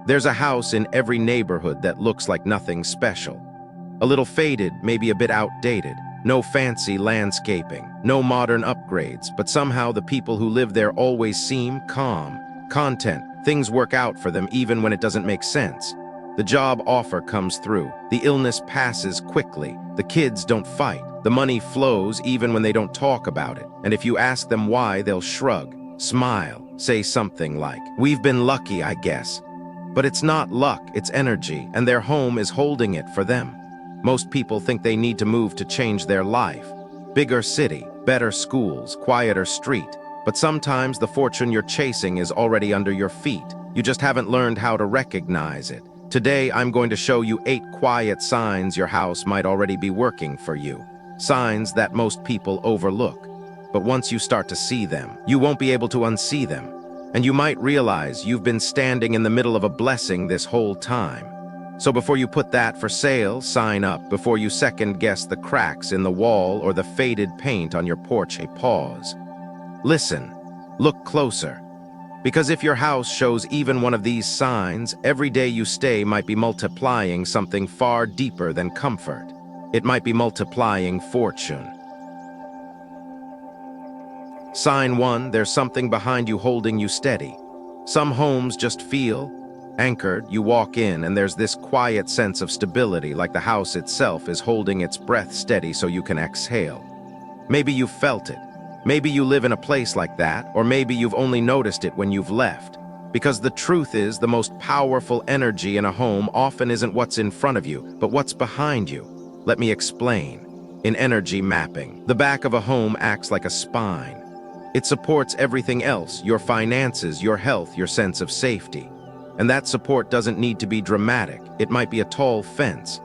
There's a house in every neighborhood that looks like nothing special. A little faded, maybe a bit outdated. No fancy landscaping, no modern upgrades, but somehow the people who live there always seem calm, content. Things work out for them even when it doesn't make sense. The job offer comes through. The illness passes quickly. The kids don't fight. The money flows even when they don't talk about it. And if you ask them why, they'll shrug, smile, say something like, "We've been lucky, I guess." But it's not luck, it's energy, and their home is holding it for them. Most people think they need to move to change their life. Bigger city, better schools, quieter street. But sometimes the fortune you're chasing is already under your feet. You just haven't learned how to recognize it. Today, I'm going to show you 8 quiet signs your house might already be working for you. Signs that most people overlook. But once you start to see them, you won't be able to unsee them. And you might realize you've been standing in the middle of a blessing this whole time. So before you put that for sale, sign up. Before you second-guess the cracks in the wall or the faded paint on your porch, pause. Listen, look closer. Because if your house shows even one of these signs, every day you stay might be multiplying something far deeper than comfort. It might be multiplying fortune. Sign 1, there's something behind you holding you steady. Some homes just feel anchored. You walk in and there's this quiet sense of stability, like the house itself is holding its breath steady so you can exhale. Maybe you've felt it. Maybe you live in a place like that, or maybe you've only noticed it when you've left. Because the truth is, the most powerful energy in a home often isn't what's in front of you, but what's behind you. Let me explain. In energy mapping, the back of a home acts like a spine. It supports everything else, your finances, your health, your sense of safety. And that support doesn't need to be dramatic. It might be a tall fence,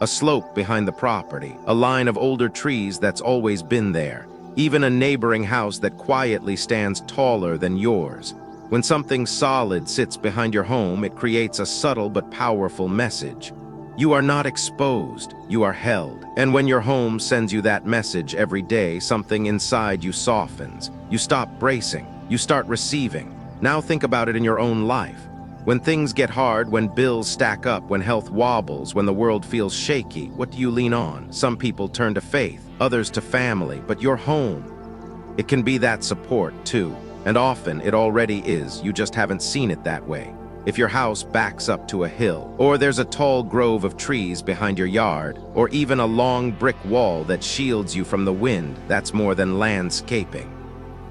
a slope behind the property, a line of older trees that's always been there. Even a neighboring house that quietly stands taller than yours. When something solid sits behind your home, it creates a subtle but powerful message. You are not exposed, you are held. And when your home sends you that message every day, something inside you softens. You stop bracing, you start receiving. Now think about it in your own life. When things get hard, when bills stack up, when health wobbles, when the world feels shaky, what do you lean on? Some people turn to faith, others to family, but your home, it can be that support too. And often it already is, you just haven't seen it that way. If your house backs up to a hill, or there's a tall grove of trees behind your yard, or even a long brick wall that shields you from the wind, that's more than landscaping.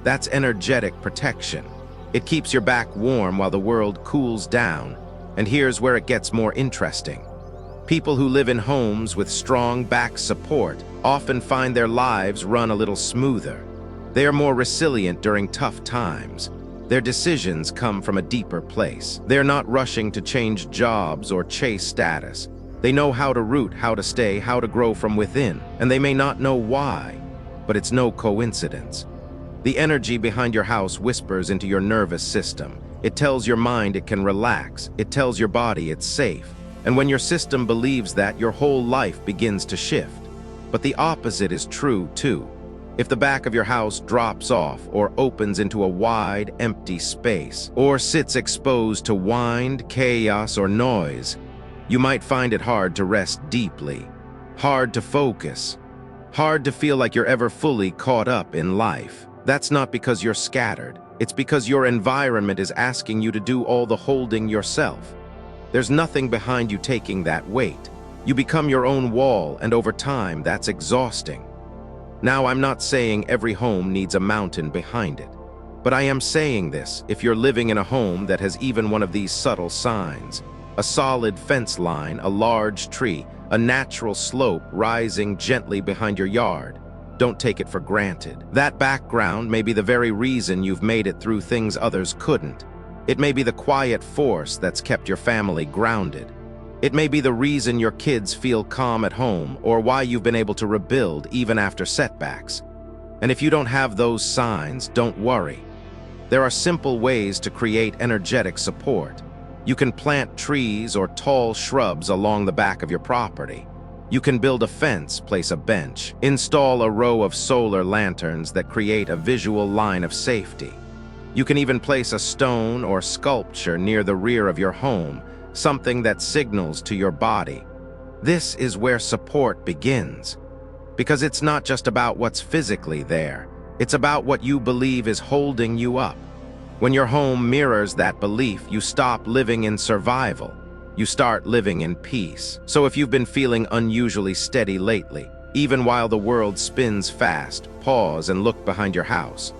That's energetic protection. It keeps your back warm while the world cools down. And here's where it gets more interesting. People who live in homes with strong back support often find their lives run a little smoother. They are more resilient during tough times. Their decisions come from a deeper place. They're not rushing to change jobs or chase status. They know how to root, how to stay, how to grow from within. And they may not know why, but it's no coincidence. The energy behind your house whispers into your nervous system. It tells your mind it can relax. It tells your body it's safe. And when your system believes that, your whole life begins to shift. But the opposite is true too. If the back of your house drops off or opens into a wide, empty space, or sits exposed to wind, chaos, or noise, you might find it hard to rest deeply, hard to focus, hard to feel like you're ever fully caught up in life. That's not because you're scattered. It's because your environment is asking you to do all the holding yourself. There's nothing behind you taking that weight. You become your own wall, and over time, that's exhausting. Now, I'm not saying every home needs a mountain behind it. But I am saying this, if you're living in a home that has even one of these subtle signs, a solid fence line, a large tree, a natural slope rising gently behind your yard, don't take it for granted. That background may be the very reason you've made it through things others couldn't. It may be the quiet force that's kept your family grounded. It may be the reason your kids feel calm at home, or why you've been able to rebuild even after setbacks. And if you don't have those signs, don't worry. There are simple ways to create energetic support. You can plant trees or tall shrubs along the back of your property. You can build a fence, place a bench, install a row of solar lanterns that create a visual line of safety. You can even place a stone or sculpture near the rear of your home, something that signals to your body. This is where support begins. Because it's not just about what's physically there, it's about what you believe is holding you up. When your home mirrors that belief, you stop living in survival. You start living in peace. So if you've been feeling unusually steady lately, even while the world spins fast, pause and look behind your house.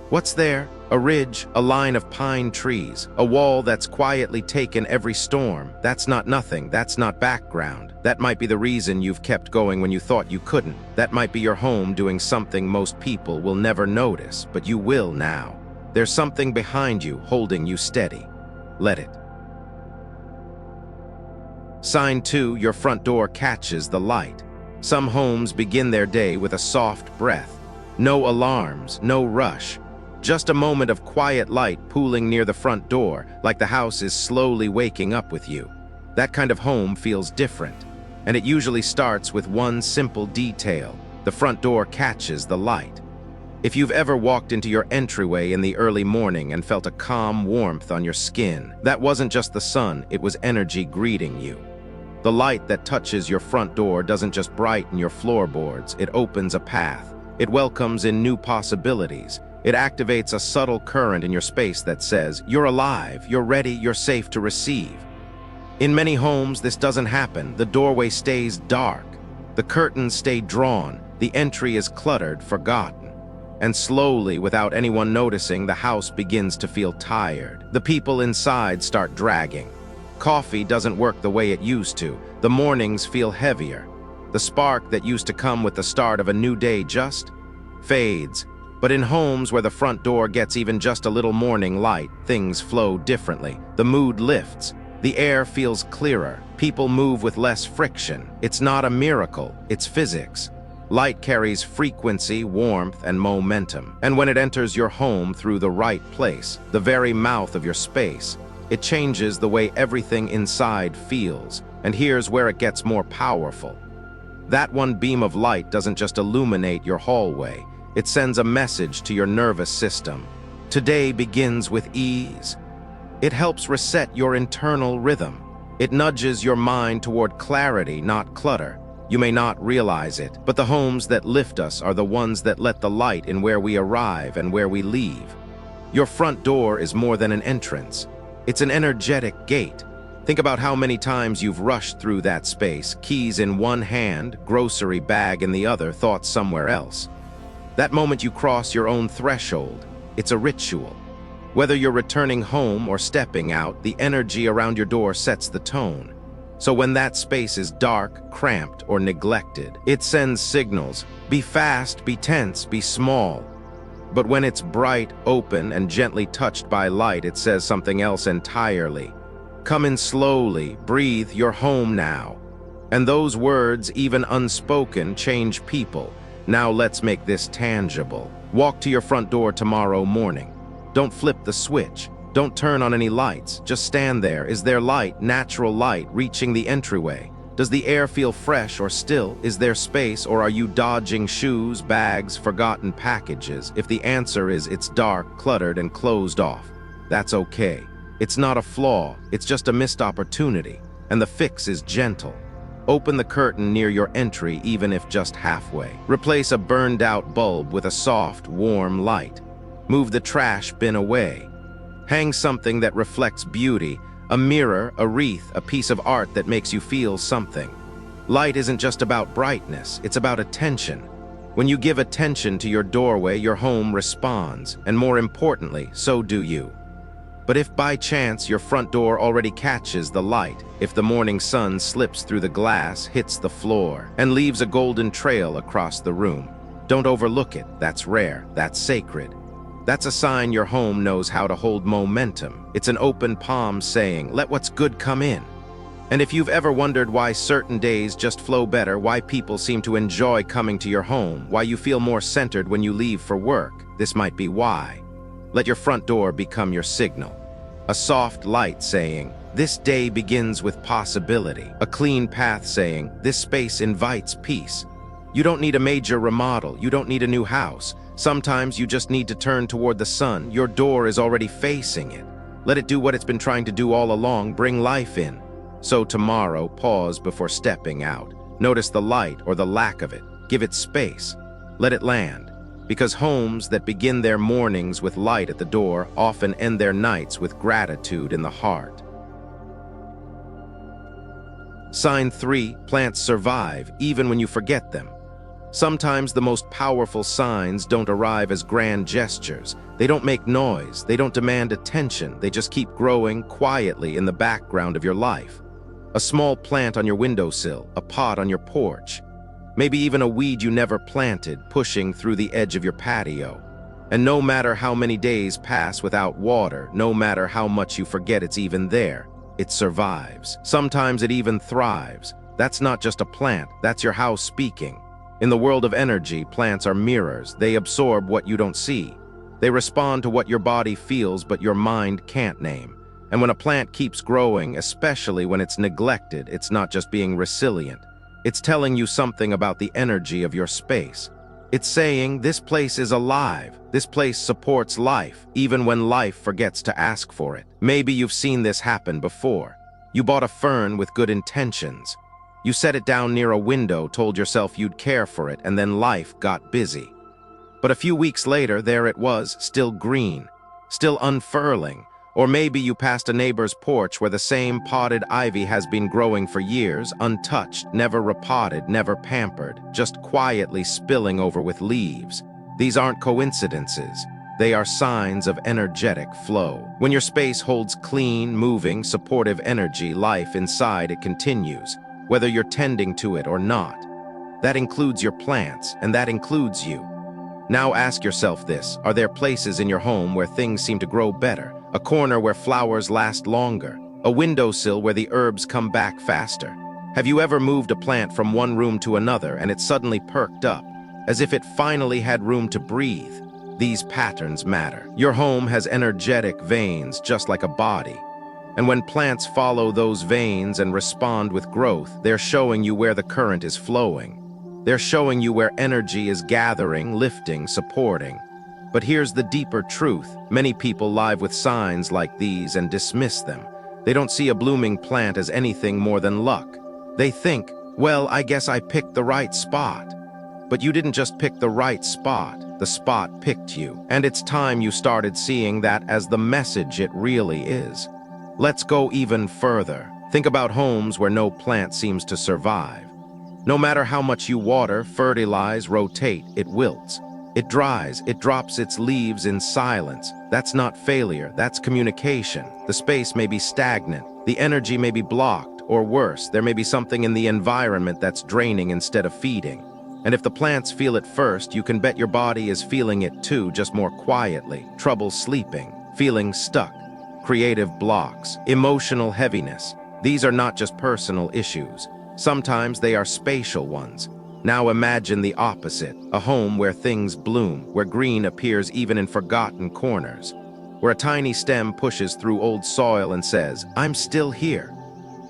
What's there? A ridge, a line of pine trees, a wall that's quietly taken every storm. That's not nothing, that's not background. That might be the reason you've kept going when you thought you couldn't. That might be your home doing something most people will never notice, but you will now. There's something behind you holding you steady. Let it. Sign 2, your front door catches the light. Some homes begin their day with a soft breath. No alarms, no rush. Just a moment of quiet light pooling near the front door, like the house is slowly waking up with you. That kind of home feels different, and it usually starts with one simple detail. The front door catches the light. If you've ever walked into your entryway in the early morning and felt a calm warmth on your skin, that wasn't just the sun, it was energy greeting you. The light that touches your front door doesn't just brighten your floorboards, it opens a path. It welcomes in new possibilities. It activates a subtle current in your space that says, you're alive, you're ready, you're safe to receive. In many homes, this doesn't happen. The doorway stays dark. The curtains stay drawn. The entry is cluttered, forgotten. And slowly, without anyone noticing, the house begins to feel tired. The people inside start dragging. Coffee doesn't work the way it used to. The mornings feel heavier. The spark that used to come with the start of a new day just fades. But in homes where the front door gets even just a little morning light, things flow differently. The mood lifts. The air feels clearer. People move with less friction. It's not a miracle, it's physics. Light carries frequency, warmth, and momentum. And when it enters your home through the right place, the very mouth of your space, it changes the way everything inside feels. And here's where it gets more powerful. That one beam of light doesn't just illuminate your hallway. It sends a message to your nervous system. Today begins with ease. It helps reset your internal rhythm. It nudges your mind toward clarity, not clutter. You may not realize it, but the homes that lift us are the ones that let the light in where we arrive and where we leave. Your front door is more than an entrance. It's an energetic gate. Think about how many times you've rushed through that space, keys in one hand, grocery bag in the other, thoughts somewhere else. That moment you cross your own threshold, it's a ritual. Whether you're returning home or stepping out, the energy around your door sets the tone. So when that space is dark, cramped, or neglected, it sends signals. Be fast, be tense, be small. But when it's bright, open, and gently touched by light, it says something else entirely. Come in slowly, breathe, you're home now. And those words, even unspoken, change people. Now let's make this tangible. Walk to your front door tomorrow morning. Don't flip the switch. Don't turn on any lights. Just stand there. Is there light, natural light, reaching the entryway? Does the air feel fresh or still? Is there space, or are you dodging shoes, bags, forgotten packages? If the answer is it's dark, cluttered, and closed off, that's okay. It's not a flaw. It's just a missed opportunity. And the fix is gentle. Open the curtain near your entry, even if just halfway. Replace a burned-out bulb with a soft, warm light. Move the trash bin away. Hang something that reflects beauty, a mirror, a wreath, a piece of art that makes you feel something. Light isn't just about brightness, it's about attention. When you give attention to your doorway, your home responds, and more importantly, so do you. But if by chance your front door already catches the light, if the morning sun slips through the glass, hits the floor, and leaves a golden trail across the room, don't overlook it. That's rare, that's sacred. That's a sign your home knows how to hold momentum. It's an open palm saying, let what's good come in. And if you've ever wondered why certain days just flow better, why people seem to enjoy coming to your home, why you feel more centered when you leave for work, this might be why. Let your front door become your signal. A soft light saying, this day begins with possibility. A clean path saying, this space invites peace. You don't need a major remodel. You don't need a new house. Sometimes you just need to turn toward the sun. Your door is already facing it. Let it do what it's been trying to do all along, bring life in. So tomorrow, pause before stepping out. Notice the light or the lack of it. Give it space. Let it land. Because homes that begin their mornings with light at the door often end their nights with gratitude in the heart. Sign 3, plants survive even when you forget them. Sometimes the most powerful signs don't arrive as grand gestures. They don't make noise, they don't demand attention, they just keep growing quietly in the background of your life. A small plant on your windowsill, a pot on your porch, maybe even a weed you never planted pushing through the edge of your patio. And no matter how many days pass without water, no matter how much you forget it's even there, it survives. Sometimes it even thrives. That's not just a plant, that's your house speaking. In the world of energy, plants are mirrors. They absorb what you don't see. They respond to what your body feels but your mind can't name. And when a plant keeps growing, especially when it's neglected, it's not just being resilient. It's telling you something about the energy of your space. It's saying, this place is alive. This place supports life, even when life forgets to ask for it. Maybe you've seen this happen before. You bought a fern with good intentions. You set it down near a window, told yourself you'd care for it, and then life got busy. But a few weeks later, there it was, still green, still unfurling. Or maybe you passed a neighbor's porch where the same potted ivy has been growing for years, untouched, never repotted, never pampered, just quietly spilling over with leaves. These aren't coincidences. They are signs of energetic flow. When your space holds clean, moving, supportive energy, life inside it continues, whether you're tending to it or not. That includes your plants, and that includes you. Now ask yourself this: are there places in your home where things seem to grow better? A corner where flowers last longer? A windowsill where the herbs come back faster? Have you ever moved a plant from one room to another and it suddenly perked up, as if it finally had room to breathe? These patterns matter. Your home has energetic veins, just like a body. And when plants follow those veins and respond with growth, they're showing you where the current is flowing. They're showing you where energy is gathering, lifting, supporting. But here's the deeper truth. Many people live with signs like these and dismiss them. They don't see a blooming plant as anything more than luck. They think, well, I guess I picked the right spot. But you didn't just pick the right spot. The spot picked you. And it's time you started seeing that as the message it really is. Let's go even further. Think about homes where no plant seems to survive. No matter how much you water, fertilize, rotate, it wilts. It dries, it drops its leaves in silence. That's not failure, that's communication. The space may be stagnant, the energy may be blocked, or worse, there may be something in the environment that's draining instead of feeding. And if the plants feel it first, you can bet your body is feeling it too, just more quietly. Trouble sleeping, feeling stuck, creative blocks, emotional heaviness. These are not just personal issues. Sometimes they are spatial ones. Now imagine the opposite, a home where things bloom, where green appears even in forgotten corners, where a tiny stem pushes through old soil and says, I'm still here.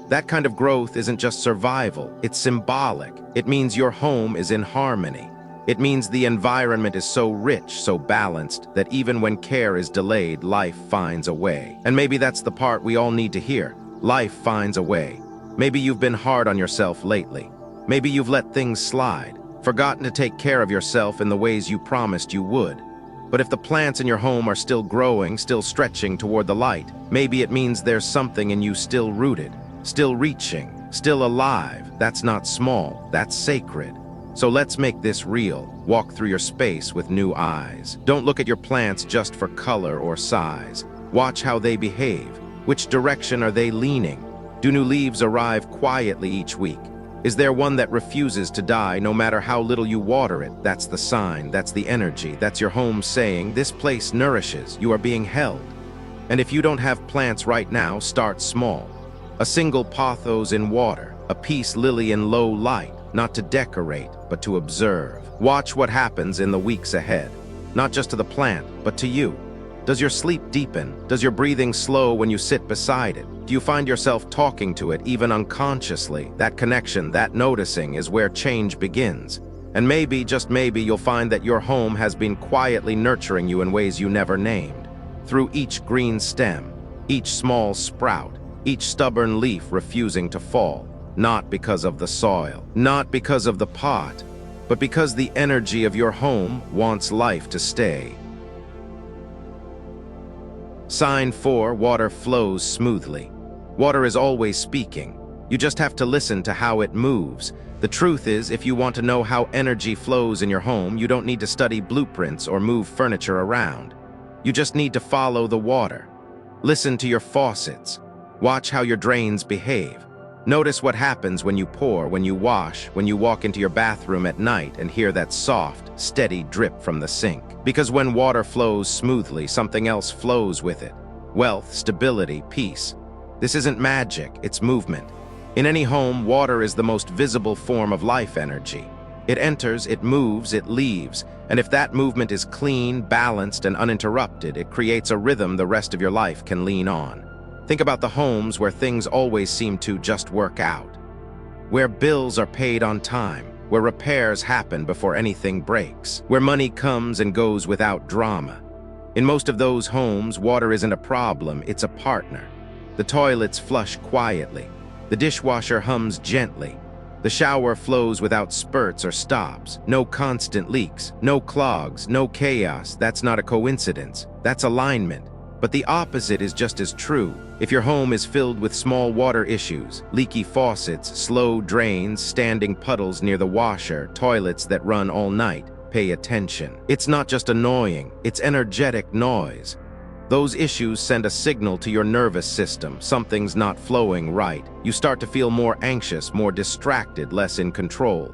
That kind of growth isn't just survival, it's symbolic. It means your home is in harmony. It means the environment is so rich, so balanced, that even when care is delayed, life finds a way. And maybe that's the part we all need to hear. Life finds a way. Maybe you've been hard on yourself lately. Maybe you've let things slide, forgotten to take care of yourself in the ways you promised you would. But if the plants in your home are still growing, still stretching toward the light, maybe it means there's something in you still rooted, still reaching, still alive. That's not small, that's sacred. So let's make this real. Walk through your space with new eyes. Don't look at your plants just for color or size. Watch how they behave. Which direction are they leaning? Do new leaves arrive quietly each week? Is there one that refuses to die no matter how little you water it? That's the sign, that's the energy, that's your home saying, this place nourishes, you are being held. And if you don't have plants right now, start small. A single pothos in water, a peace lily in low light, not to decorate, but to observe. Watch what happens in the weeks ahead, not just to the plant, but to you. Does your sleep deepen? Does your breathing slow when you sit beside it? Do you find yourself talking to it even unconsciously? That connection, that noticing is where change begins. And maybe, just maybe, you'll find that your home has been quietly nurturing you in ways you never named. Through each green stem, each small sprout, each stubborn leaf refusing to fall. Not because of the soil, not because of the pot, but because the energy of your home wants life to stay. Sign 4, water flows smoothly. Water is always speaking. You just have to listen to how it moves. The truth is, if you want to know how energy flows in your home, you don't need to study blueprints or move furniture around. You just need to follow the water. Listen to your faucets. Watch how your drains behave. Notice what happens when you pour, when you wash, when you walk into your bathroom at night and hear that soft, steady drip from the sink. Because when water flows smoothly, something else flows with it. Wealth, stability, peace. This isn't magic, it's movement. In any home, water is the most visible form of life energy. It enters, it moves, it leaves, and if that movement is clean, balanced, and uninterrupted, it creates a rhythm the rest of your life can lean on. Think about the homes where things always seem to just work out, where bills are paid on time, where repairs happen before anything breaks, where money comes and goes without drama. In most of those homes, water isn't a problem, it's a partner. The toilets flush quietly, the dishwasher hums gently, the shower flows without spurts or stops, no constant leaks, no clogs, no chaos. That's not a coincidence, that's alignment. But the opposite is just as true. If your home is filled with small water issues, leaky faucets, slow drains, standing puddles near the washer, toilets that run all night, pay attention. It's not just annoying, it's energetic noise. Those issues send a signal to your nervous system. Something's not flowing right. You start to feel more anxious, more distracted, less in control.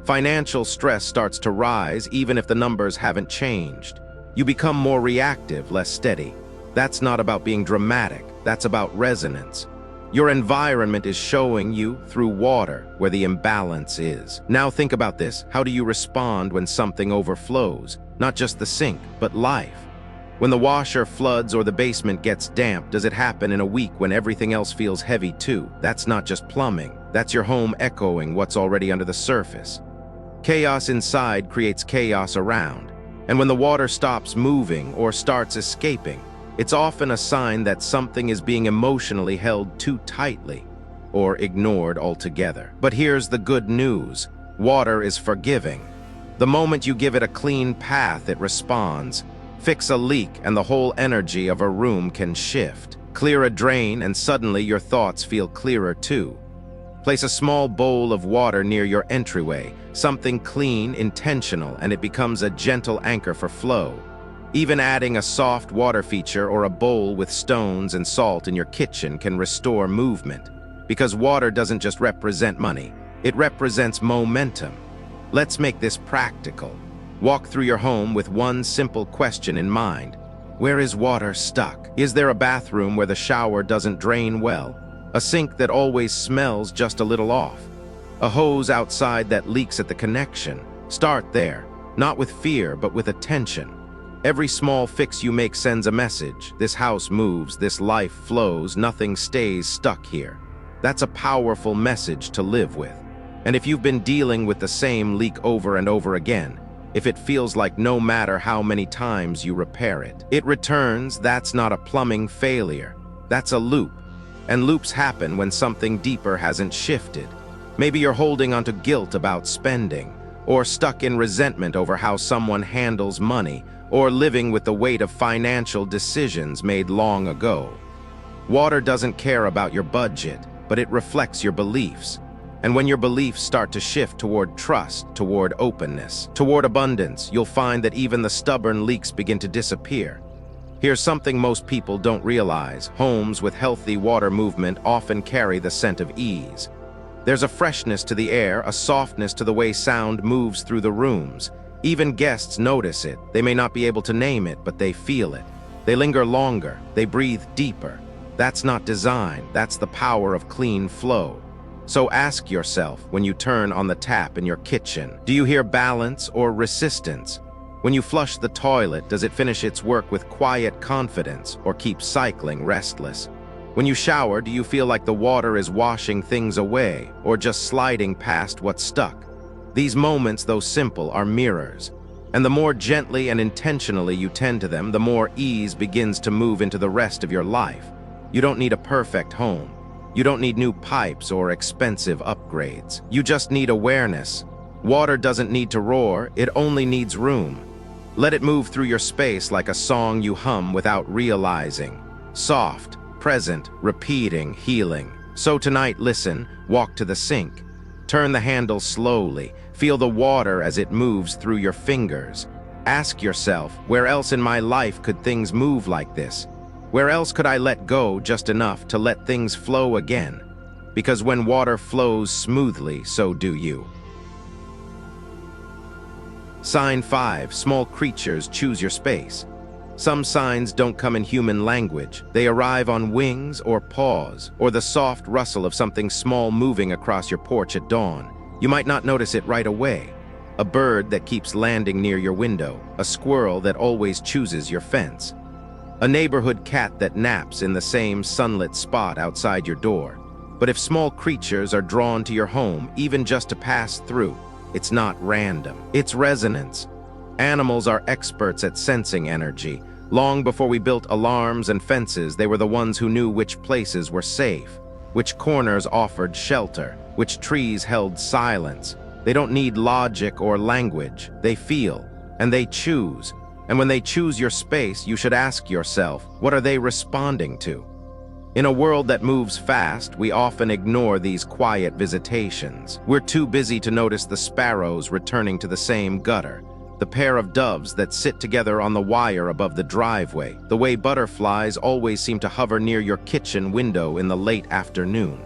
Financial stress starts to rise even if the numbers haven't changed. You become more reactive, less steady. That's not about being dramatic, that's about resonance. Your environment is showing you, through water, where the imbalance is. Now think about this. How do you respond when something overflows? Not just the sink, but life. When the washer floods or the basement gets damp, does it happen in a week when everything else feels heavy too? That's not just plumbing. That's your home echoing what's already under the surface. Chaos inside creates chaos around. And when the water stops moving or starts escaping, it's often a sign that something is being emotionally held too tightly or ignored altogether. But here's the good news. Water is forgiving. The moment you give it a clean path, it responds. Fix a leak and the whole energy of a room can shift. Clear a drain and suddenly your thoughts feel clearer too. Place a small bowl of water near your entryway, something clean, intentional, and it becomes a gentle anchor for flow. Even adding a soft water feature or a bowl with stones and salt in your kitchen can restore movement. Because water doesn't just represent money, it represents momentum. Let's make this practical. Walk through your home with one simple question in mind. Where is water stuck? Is there a bathroom where the shower doesn't drain well? A sink that always smells just a little off? A hose outside that leaks at the connection? Start there, not with fear, but with attention. Every small fix you make sends a message. This house moves, this life flows, nothing stays stuck here. That's a powerful message to live with. And if you've been dealing with the same leak over and over again, if it feels like no matter how many times you repair it, it returns, that's not a plumbing failure. That's a loop. And loops happen when something deeper hasn't shifted. Maybe you're holding onto guilt about spending, or stuck in resentment over how someone handles money, or living with the weight of financial decisions made long ago. Water doesn't care about your budget, but it reflects your beliefs. And when your beliefs start to shift toward trust, toward openness, toward abundance, you'll find that even the stubborn leaks begin to disappear. Here's something most people don't realize. Homes with healthy water movement often carry the scent of ease. There's a freshness to the air, a softness to the way sound moves through the rooms. Even guests notice it. They may not be able to name it, but they feel it. They linger longer. They breathe deeper. That's not design. That's the power of clean flow. So ask yourself, when you turn on the tap in your kitchen, do you hear balance or resistance? When you flush the toilet, does it finish its work with quiet confidence or keep cycling restless? When you shower, do you feel like the water is washing things away or just sliding past what's stuck? These moments, though simple, are mirrors. And the more gently and intentionally you tend to them, the more ease begins to move into the rest of your life. You don't need a perfect home. You don't need new pipes or expensive upgrades. You just need awareness. Water doesn't need to roar, it only needs room. Let it move through your space like a song you hum without realizing. Soft, present, repeating, healing. So tonight, listen, walk to the sink. Turn the handle slowly. Feel the water as it moves through your fingers. Ask yourself, where else in my life could things move like this? Where else could I let go just enough to let things flow again? Because when water flows smoothly, so do you. Sign 5, small creatures choose your space. Some signs don't come in human language. They arrive on wings or paws, or the soft rustle of something small moving across your porch at dawn. You might not notice it right away. A bird that keeps landing near your window, a squirrel that always chooses your fence, a neighborhood cat that naps in the same sunlit spot outside your door. But if small creatures are drawn to your home, even just to pass through, it's not random. It's resonance. Animals are experts at sensing energy. Long before we built alarms and fences, they were the ones who knew which places were safe, which corners offered shelter, which trees held silence. They don't need logic or language. They feel, and they choose. And when they choose your space, you should ask yourself, what are they responding to? In a world that moves fast, we often ignore these quiet visitations. We're too busy to notice the sparrows returning to the same gutter, the pair of doves that sit together on the wire above the driveway, the way butterflies always seem to hover near your kitchen window in the late afternoon.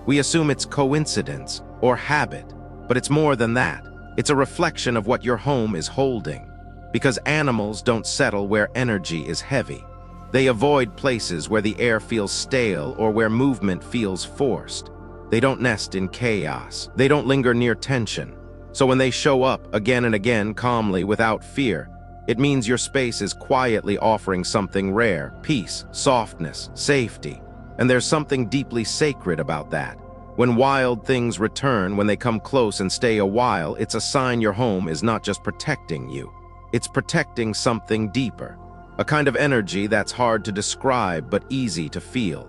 We assume it's coincidence or habit, but it's more than that. It's a reflection of what your home is holding. Because animals don't settle where energy is heavy. They avoid places where the air feels stale or where movement feels forced. They don't nest in chaos. They don't linger near tension. So when they show up again and again calmly without fear, it means your space is quietly offering something rare: peace, softness, safety. And there's something deeply sacred about that. When wild things return, when they come close and stay a while, it's a sign your home is not just protecting you. It's protecting something deeper, a kind of energy that's hard to describe but easy to feel.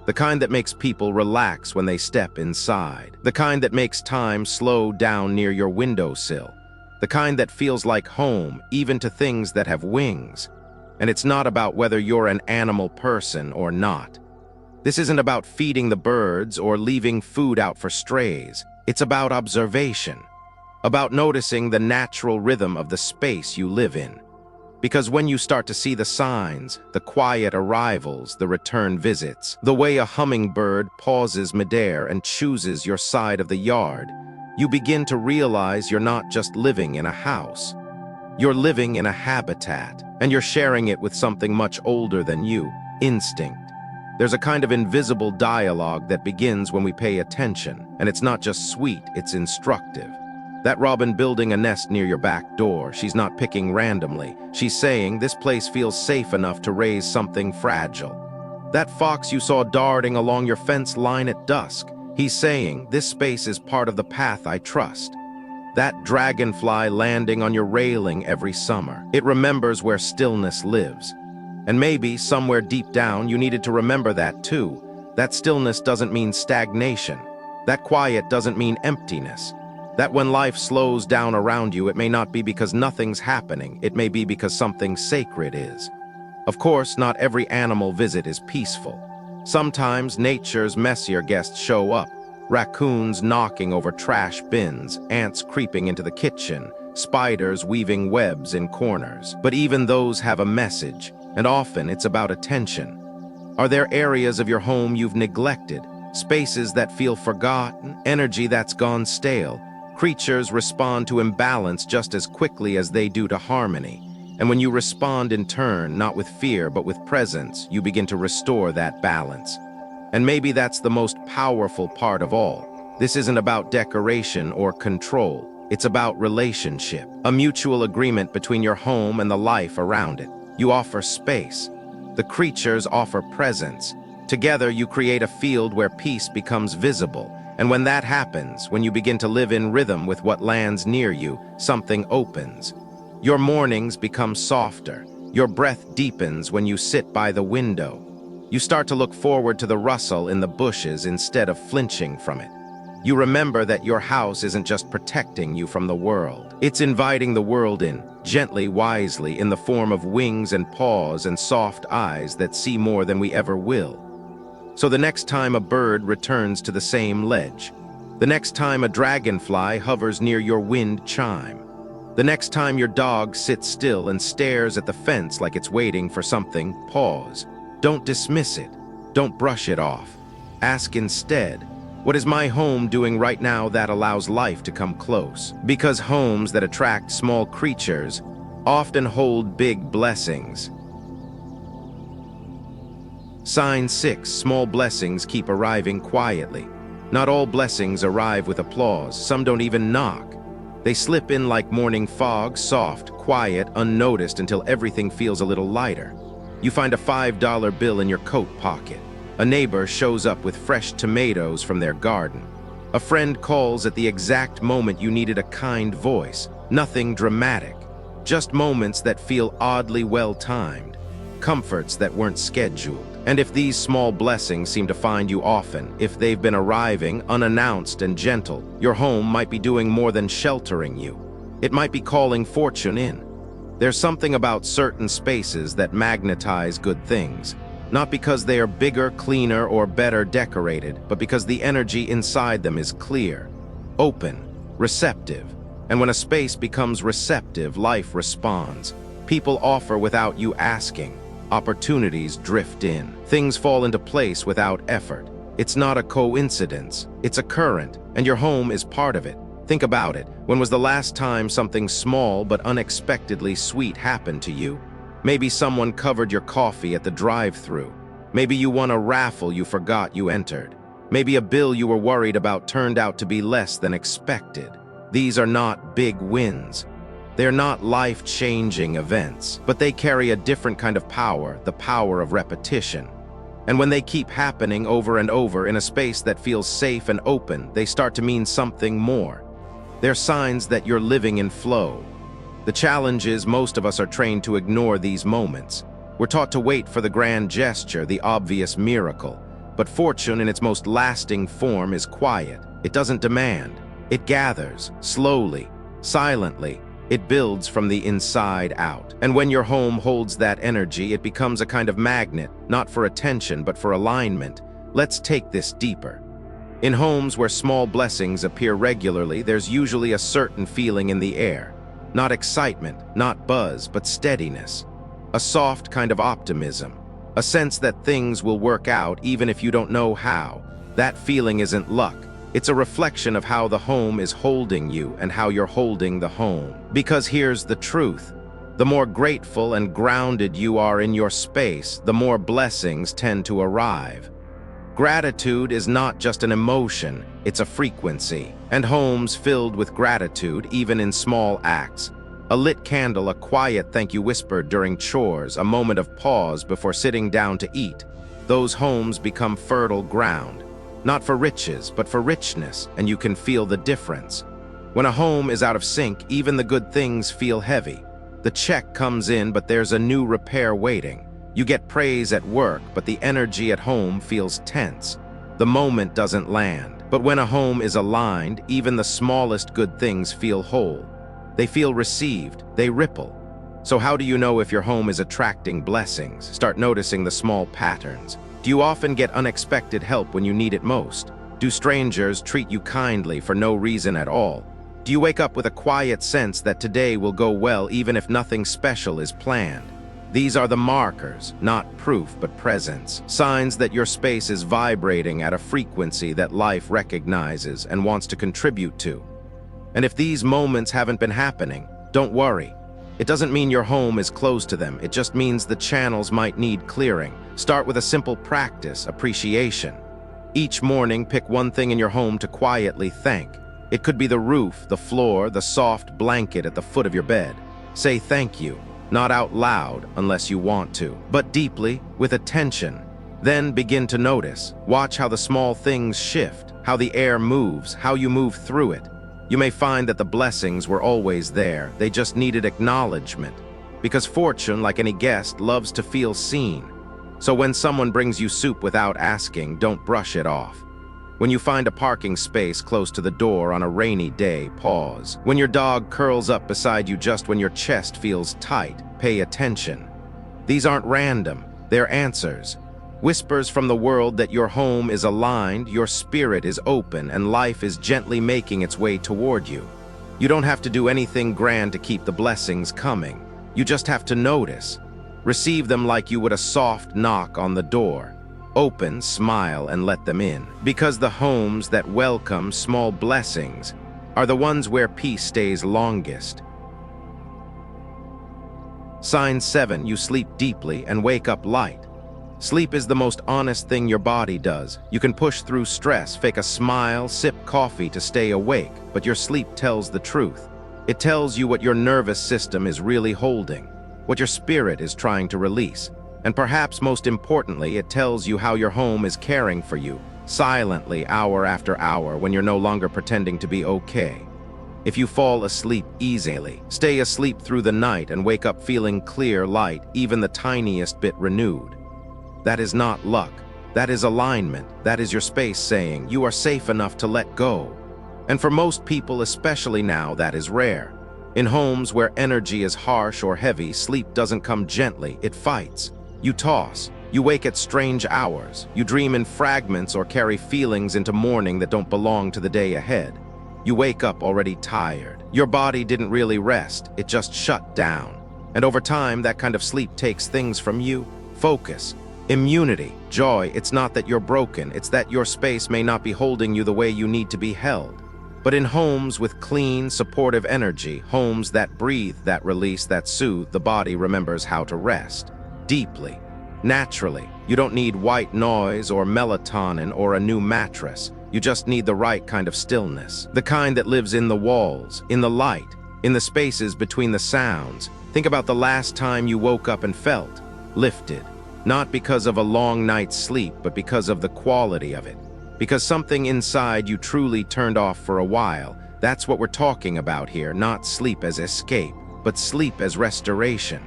The kind that makes people relax when they step inside. The kind that makes time slow down near your windowsill. The kind that feels like home, even to things that have wings. And it's not about whether you're an animal person or not. This isn't about feeding the birds or leaving food out for strays. It's about observation. About noticing the natural rhythm of the space you live in. Because when you start to see the signs, the quiet arrivals, the return visits, the way a hummingbird pauses midair and chooses your side of the yard, you begin to realize you're not just living in a house. You're living in a habitat, and you're sharing it with something much older than you: instinct. There's a kind of invisible dialogue that begins when we pay attention, and it's not just sweet, it's instructive. That robin building a nest near your back door, she's not picking randomly. She's saying, this place feels safe enough to raise something fragile. That fox you saw darting along your fence line at dusk, he's saying, this space is part of the path I trust. That dragonfly landing on your railing every summer, it remembers where stillness lives. And maybe, somewhere deep down, you needed to remember that too. That stillness doesn't mean stagnation. That quiet doesn't mean emptiness. That when life slows down around you, it may not be because nothing's happening, it may be because something sacred is. Of course, not every animal visit is peaceful. Sometimes nature's messier guests show up. Raccoons knocking over trash bins, ants creeping into the kitchen, spiders weaving webs in corners. But even those have a message, and often it's about attention. Are there areas of your home you've neglected? Spaces that feel forgotten? Energy that's gone stale? Creatures respond to imbalance just as quickly as they do to harmony. And when you respond in turn, not with fear but with presence, you begin to restore that balance. And maybe that's the most powerful part of all. This isn't about decoration or control. It's about relationship, a mutual agreement between your home and the life around it. You offer space. The creatures offer presence. Together you create a field where peace becomes visible. And when that happens, when you begin to live in rhythm with what lands near you, something opens. Your mornings become softer. Your breath deepens when you sit by the window. You start to look forward to the rustle in the bushes instead of flinching from it. You remember that your house isn't just protecting you from the world. It's inviting the world in, gently, wisely, in the form of wings and paws and soft eyes that see more than we ever will. So the next time a bird returns to the same ledge, the next time a dragonfly hovers near your wind chime, the next time your dog sits still and stares at the fence like it's waiting for something, pause. Don't dismiss it. Don't brush it off. Ask instead, what is my home doing right now that allows life to come close? Because homes that attract small creatures often hold big blessings. Sign 6. Small blessings keep arriving quietly. Not all blessings arrive with applause. Some don't even knock. They slip in like morning fog, soft, quiet, unnoticed until everything feels a little lighter. You find a $5 bill in your coat pocket. A neighbor shows up with fresh tomatoes from their garden. A friend calls at the exact moment you needed a kind voice. Nothing dramatic. Just moments that feel oddly well-timed. Comforts that weren't scheduled. And if these small blessings seem to find you often, if they've been arriving unannounced and gentle, your home might be doing more than sheltering you. It might be calling fortune in. There's something about certain spaces that magnetize good things. Not because they are bigger, cleaner, or better decorated, but because the energy inside them is clear, open, receptive. And when a space becomes receptive, life responds. People offer without you asking. Opportunities drift in. Things fall into place without effort. It's not a coincidence. It's a current, and your home is part of it. Think about it. When was the last time something small but unexpectedly sweet happened to you? Maybe someone covered your coffee at the drive-thru. Maybe you won a raffle you forgot you entered. Maybe a bill you were worried about turned out to be less than expected. These are not big wins. They're not life-changing events, but they carry a different kind of power, the power of repetition. And when they keep happening over and over in a space that feels safe and open, they start to mean something more. They're signs that you're living in flow. The challenge is most of us are trained to ignore these moments. We're taught to wait for the grand gesture, the obvious miracle. But fortune in its most lasting form is quiet. It doesn't demand. It gathers, slowly, silently. It builds from the inside out. And when your home holds that energy, it becomes a kind of magnet, not for attention, but for alignment. Let's take this deeper. In homes where small blessings appear regularly, there's usually a certain feeling in the air. Not excitement, not buzz, but steadiness. A soft kind of optimism. A sense that things will work out even if you don't know how. That feeling isn't luck. It's a reflection of how the home is holding you and how you're holding the home. Because here's the truth. The more grateful and grounded you are in your space, the more blessings tend to arrive. Gratitude is not just an emotion, it's a frequency. And homes filled with gratitude, even in small acts. A lit candle, a quiet thank you whispered during chores, a moment of pause before sitting down to eat. Those homes become fertile ground. Not for riches, but for richness, and you can feel the difference. When a home is out of sync, even the good things feel heavy. The check comes in, but there's a new repair waiting. You get praise at work, but the energy at home feels tense. The moment doesn't land. But when a home is aligned, even the smallest good things feel whole. They feel received, they ripple. So how do you know if your home is attracting blessings? Start noticing the small patterns. Do you often get unexpected help when you need it most? Do strangers treat you kindly for no reason at all? Do you wake up with a quiet sense that today will go well even if nothing special is planned? These are the markers, not proof but presence. Signs that your space is vibrating at a frequency that life recognizes and wants to contribute to. And if these moments haven't been happening, don't worry. It doesn't mean your home is closed to them. It just means the channels might need clearing. Start with a simple practice, appreciation. Each morning, pick one thing in your home to quietly thank. It could be the roof, the floor, the soft blanket at the foot of your bed. Say thank you, not out loud unless you want to, but deeply, with attention. Then begin to notice. Watch how the small things shift. how the air moves, how you move through it. You may find that the blessings were always there, they just needed acknowledgement. Because fortune, like any guest, loves to feel seen. So when someone brings you soup without asking, don't brush it off. When you find a parking space close to the door on a rainy day, pause. When your dog curls up beside you just when your chest feels tight, pay attention. These aren't random, they're answers. Whispers from the world that your home is aligned, your spirit is open, and life is gently making its way toward you. You don't have to do anything grand to keep the blessings coming. You just have to notice. Receive them like you would a soft knock on the door. Open, smile, and let them in. Because the homes that welcome small blessings are the ones where peace stays longest. Sign 7, you sleep deeply and wake up light. Sleep is the most honest thing your body does. You can push through stress, fake a smile, sip coffee to stay awake, but your sleep tells the truth. It tells you what your nervous system is really holding, what your spirit is trying to release. And perhaps most importantly, it tells you how your home is caring for you, silently, hour after hour, when you're no longer pretending to be okay. If you fall asleep easily, stay asleep through the night and wake up feeling clear, light, even the tiniest bit renewed. That is not luck. That is alignment. That is your space saying, you are safe enough to let go. And for most people, especially now, that is rare. In homes where energy is harsh or heavy, sleep doesn't come gently, it fights. You toss, you wake at strange hours, you dream in fragments or carry feelings into morning that don't belong to the day ahead. You wake up already tired. Your body didn't really rest, it just shut down. And over time, that kind of sleep takes things from you. Focus, immunity, joy. It's not that you're broken, it's that your space may not be holding you the way you need to be held. But in homes with clean, supportive energy, homes that breathe, that release, that soothe, the body remembers how to rest. Deeply, naturally. You don't need white noise or melatonin or a new mattress. You just need the right kind of stillness. The kind that lives in the walls, in the light, in the spaces between the sounds. Think about the last time you woke up and felt lifted. Not because of a long night's sleep, but because of the quality of it. Because something inside you truly turned off for a while. That's what we're talking about here, not sleep as escape, but sleep as restoration.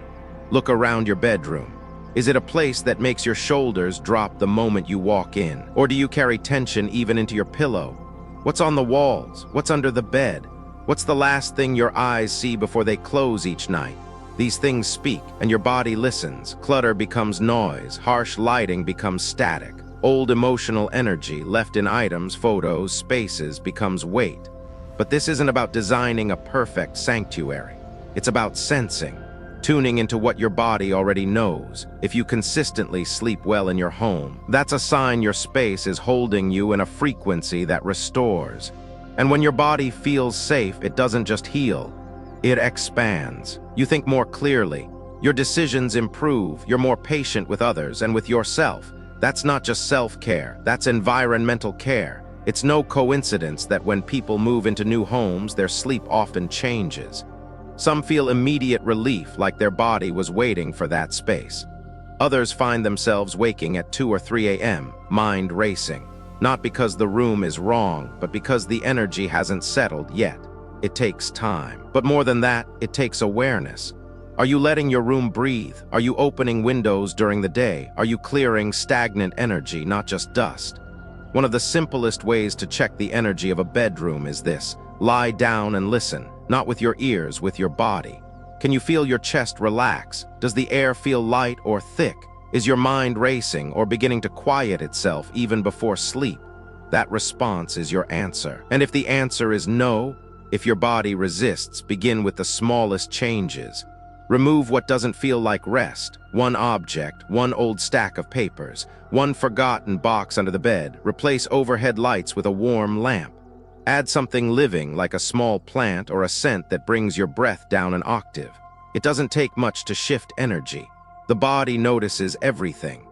Look around your bedroom. Is it a place that makes your shoulders drop the moment you walk in? Or do you carry tension even into your pillow? What's on the walls? What's under the bed? What's the last thing your eyes see before they close each night? These things speak, and your body listens. Clutter becomes noise, harsh lighting becomes static. Old emotional energy, left in items, photos, spaces, becomes weight. But this isn't about designing a perfect sanctuary. It's about sensing. Tuning into what your body already knows. If you consistently sleep well in your home, that's a sign your space is holding you in a frequency that restores. And when your body feels safe, it doesn't just heal, it expands. You think more clearly, your decisions improve, you're more patient with others and with yourself. That's not just self-care, that's environmental care. It's no coincidence that when people move into new homes, their sleep often changes. Some feel immediate relief, like their body was waiting for that space. Others find themselves waking at 2 or 3 a.m., mind racing. Not because the room is wrong, but because the energy hasn't settled yet. It takes time. But more than that, it takes awareness. Are you letting your room breathe? Are you opening windows during the day? Are you clearing stagnant energy, not just dust? One of the simplest ways to check the energy of a bedroom is this. Lie down and listen. Not with your ears, with your body. Can you feel your chest relax? Does the air feel light or thick? Is your mind racing or beginning to quiet itself even before sleep? That response is your answer. And if the answer is no, if your body resists, begin with the smallest changes. Remove what doesn't feel like rest. One object, one old stack of papers, one forgotten box under the bed. Replace overhead lights with a warm lamp. Add something living like a small plant or a scent that brings your breath down an octave. It doesn't take much to shift energy. The body notices everything.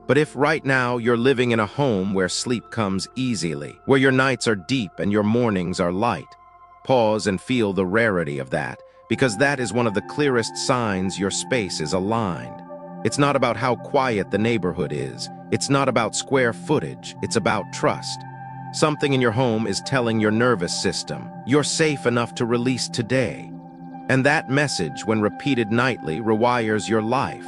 But if right now you're living in a home where sleep comes easily, where your nights are deep and your mornings are light, pause and feel the rarity of that, because that is one of the clearest signs your space is aligned. It's not about how quiet the neighborhood is. It's not about square footage. It's about trust. Something in your home is telling your nervous system, you're safe enough to release today. And that message, when repeated nightly, rewires your life.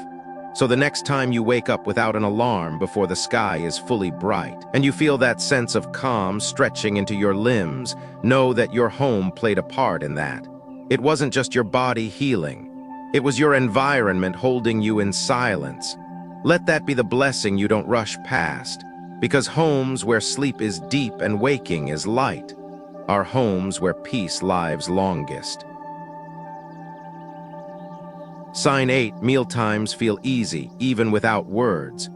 So the next time you wake up without an alarm before the sky is fully bright, and you feel that sense of calm stretching into your limbs, know that your home played a part in that. It wasn't just your body healing. It was your environment holding you in silence. Let that be the blessing you don't rush past. Because homes where sleep is deep and waking is light are homes where peace lives longest. Sign 8, mealtimes feel easy, even without words.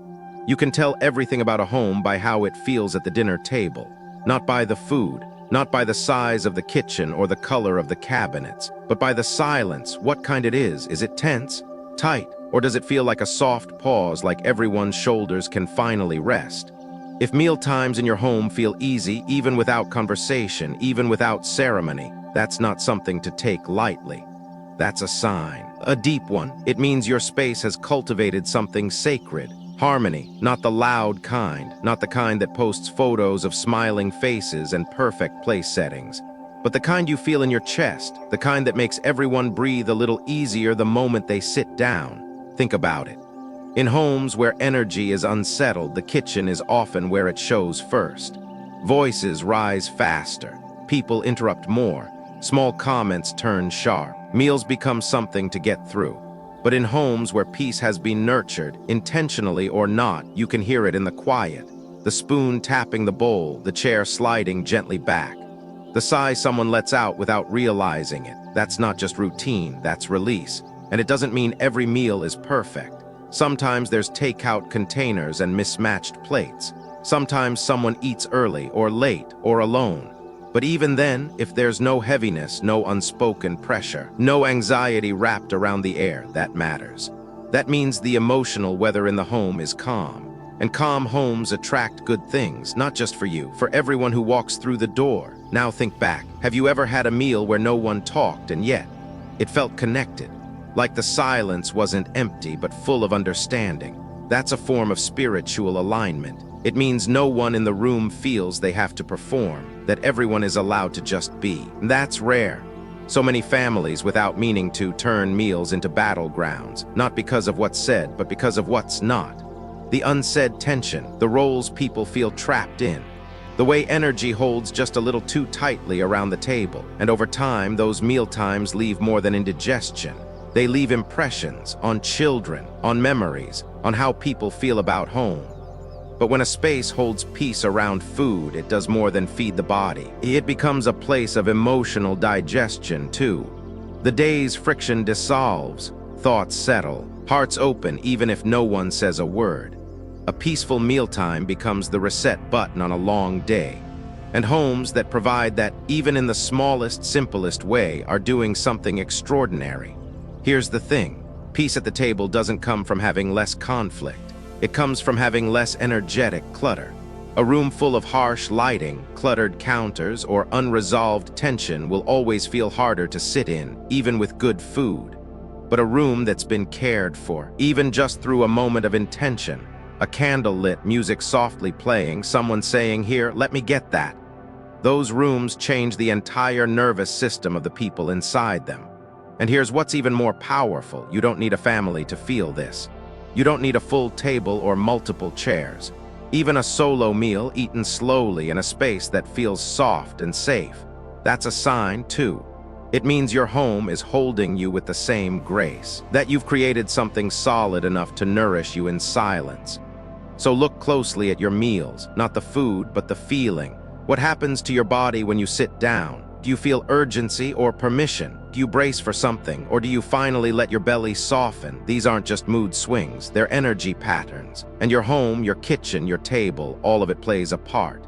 You can tell everything about a home by how it feels at the dinner table, not by the food, not by the size of the kitchen or the color of the cabinets, but by the silence, what kind it is. Is it tense, tight, or does it feel like a soft pause, like everyone's shoulders can finally rest? If mealtimes in your home feel easy, even without conversation, even without ceremony, that's not something to take lightly. That's a sign, a deep one. It means your space has cultivated something sacred. Harmony, not the loud kind, not the kind that posts photos of smiling faces and perfect place settings, but the kind you feel in your chest, the kind that makes everyone breathe a little easier the moment they sit down. Think about it. In homes where energy is unsettled, the kitchen is often where it shows first. Voices rise faster, people interrupt more, small comments turn sharp, meals become something to get through. But in homes where peace has been nurtured, intentionally or not, you can hear it in the quiet. The spoon tapping the bowl, the chair sliding gently back. The sigh someone lets out without realizing it. That's not just routine, that's release. And it doesn't mean every meal is perfect. Sometimes there's takeout containers and mismatched plates. Sometimes someone eats early or late or alone. But even then, if there's no heaviness, no unspoken pressure, no anxiety wrapped around the air, that matters. That means the emotional weather in the home is calm. And calm homes attract good things, not just for you, for everyone who walks through the door. Now think back. Have you ever had a meal where no one talked and yet it felt connected? Like the silence wasn't empty but full of understanding. That's a form of spiritual alignment. It means no one in the room feels they have to perform, that everyone is allowed to just be. That's rare. So many families, without meaning to, turn meals into battlegrounds, not because of what's said, but because of what's not. The unsaid tension, the roles people feel trapped in, the way energy holds just a little too tightly around the table. And over time, those mealtimes leave more than indigestion. They leave impressions on children, on memories, on how people feel about home. But when a space holds peace around food, it does more than feed the body. It becomes a place of emotional digestion, too. The day's friction dissolves, thoughts settle, hearts open even if no one says a word. A peaceful mealtime becomes the reset button on a long day. And homes that provide that, even in the smallest, simplest way, are doing something extraordinary. Here's the thing. Peace at the table doesn't come from having less conflict. It comes from having less energetic clutter. A room full of harsh lighting, cluttered counters, or unresolved tension will always feel harder to sit in, even with good food. But a room that's been cared for, even just through a moment of intention, a candle lit, music softly playing, someone saying, "Here, let me get that." Those rooms change the entire nervous system of the people inside them. And here's what's even more powerful. You don't need a family to feel this. You don't need a full table or multiple chairs. Even a solo meal eaten slowly in a space that feels soft and safe. That's a sign, too. It means your home is holding you with the same grace, that you've created something solid enough to nourish you in silence. So look closely at your meals, not the food, but the feeling. What happens to your body when you sit down? Do you feel urgency or permission? Do you brace for something, or do you finally let your belly soften? These aren't just mood swings, they're energy patterns. And your home, your kitchen, your table, all of it plays a part.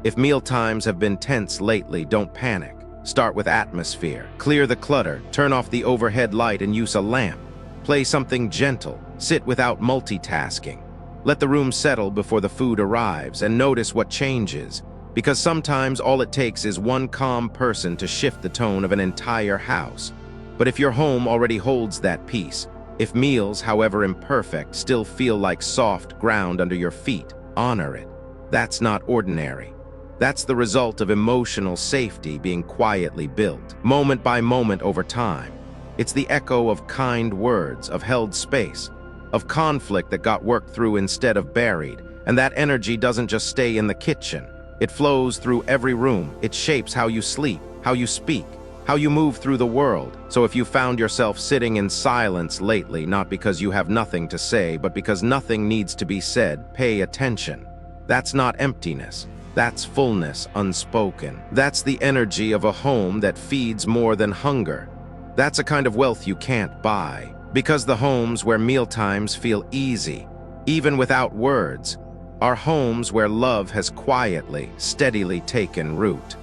If mealtimes have been tense lately, don't panic. Start with atmosphere. Clear the clutter, turn off the overhead light and use a lamp. Play something gentle, sit without multitasking. Let the room settle before the food arrives and notice what changes. Because sometimes all it takes is one calm person to shift the tone of an entire house. But if your home already holds that peace, if meals, however imperfect, still feel like soft ground under your feet, honor it. That's not ordinary. That's the result of emotional safety being quietly built, moment by moment over time. It's the echo of kind words, of held space, of conflict that got worked through instead of buried. And that energy doesn't just stay in the kitchen. It flows through every room. It shapes how you sleep, how you speak, how you move through the world. So if you found yourself sitting in silence lately, not because you have nothing to say, but because nothing needs to be said, pay attention. That's not emptiness. That's fullness unspoken. That's the energy of a home that feeds more than hunger. That's a kind of wealth you can't buy. Because the homes where mealtimes feel easy, even without words, are homes where love has quietly, steadily taken root.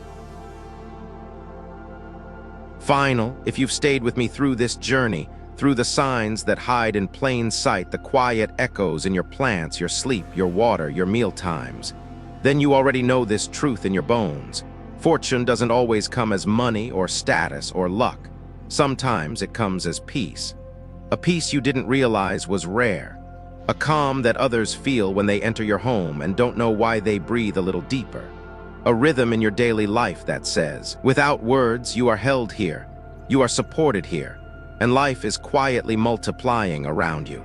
Final, if you've stayed with me through this journey, through the signs that hide in plain sight, the quiet echoes in your plants, your sleep, your water, your mealtimes, then you already know this truth in your bones. Fortune doesn't always come as money or status or luck. Sometimes it comes as peace. A peace you didn't realize was rare. A calm that others feel when they enter your home and don't know why they breathe a little deeper. A rhythm in your daily life that says, without words, you are held here. You are supported here. And life is quietly multiplying around you.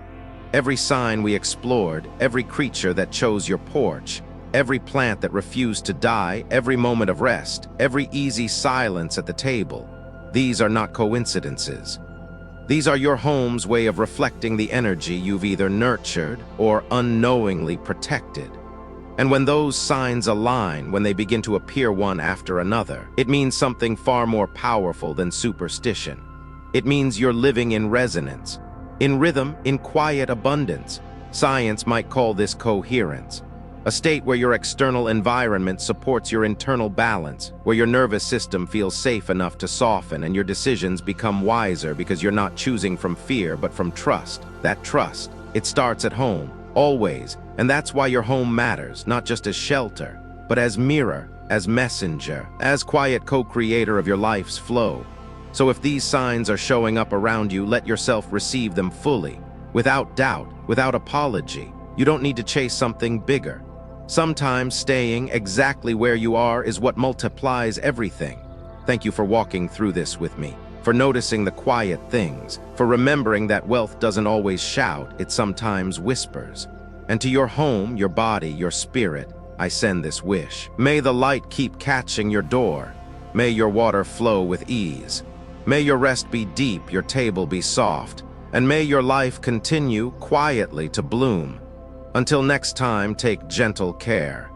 Every sign we explored, every creature that chose your porch, every plant that refused to die, every moment of rest, every easy silence at the table, these are not coincidences. These are your home's way of reflecting the energy you've either nurtured or unknowingly protected. And when those signs align, when they begin to appear one after another, it means something far more powerful than superstition. It means you're living in resonance, in rhythm, in quiet abundance. Science might call this coherence. A state where your external environment supports your internal balance, where your nervous system feels safe enough to soften and your decisions become wiser because you're not choosing from fear but from trust. That trust, it starts at home, always, and that's why your home matters, not just as shelter, but as mirror, as messenger, as quiet co-creator of your life's flow. So if these signs are showing up around you, let yourself receive them fully, without doubt, without apology. You don't need to chase something bigger. Sometimes staying exactly where you are is what multiplies everything. Thank you for walking through this with me, for noticing the quiet things, for remembering that wealth doesn't always shout, it sometimes whispers. And to your home, your body, your spirit, I send this wish. May the light keep catching your door. May your water flow with ease. May your rest be deep, your table be soft, and may your life continue quietly to bloom. Until next time, take gentle care.